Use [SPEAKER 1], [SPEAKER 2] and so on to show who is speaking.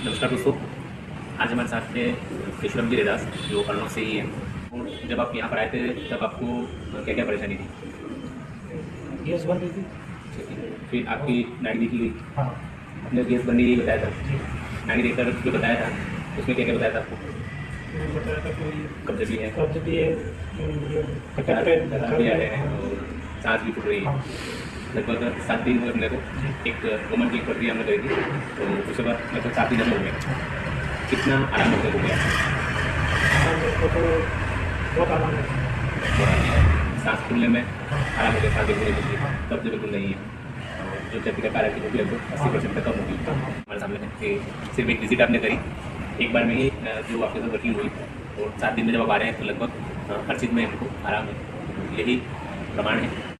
[SPEAKER 1] नमस्कार दोस्तों, आज हमारे साथ थे केशवराम गिरिदास जो अर्नव से ही हैं। और जब आप यहाँ पर आए थे तब आपको क्या क्या परेशानी थी?
[SPEAKER 2] गैस बन रही थी।
[SPEAKER 1] ठीक है, फिर आपकी नाड़ी देखी गई,
[SPEAKER 2] हाँ
[SPEAKER 1] आपने गैस बनने यही बताया था।
[SPEAKER 2] जी,
[SPEAKER 1] नाड़ी देखकर जो बताया था उसमें क्या क्या बताया था आपको?
[SPEAKER 2] मैंने बताया था कि
[SPEAKER 1] कब्ज भी है,
[SPEAKER 2] कब्ज भी है,
[SPEAKER 1] डकार भी आ रहे हैं और सांस भी फूट रही है।
[SPEAKER 2] हाँ,
[SPEAKER 1] लगभग 7 दिन हुए अपने को। एक वोमन की प्रक्रिया हमने करी थी, तो उसके बाद लगभग 7 दिन हो गए। कितना आराम हो गया?
[SPEAKER 2] मेरे को तो बहुत आराम है।
[SPEAKER 1] सांस फूलने में आराम हो गया, सांस बिल्कुल नहीं फूलती, कब्ज बिल्कुल नहीं है। और जो चर्बी का कारण की जो भी लगभग 80% तक कम होगी। हमारे सामने है कि सिर्फ एक विजिट आपने करी, एक बार में ही जो आपके साथ वर्किंग हुई, और 7 दिन में जब आप आ रहे हैं तो लगभग हर चीज़ में हमको आराम है। यही प्रमाण है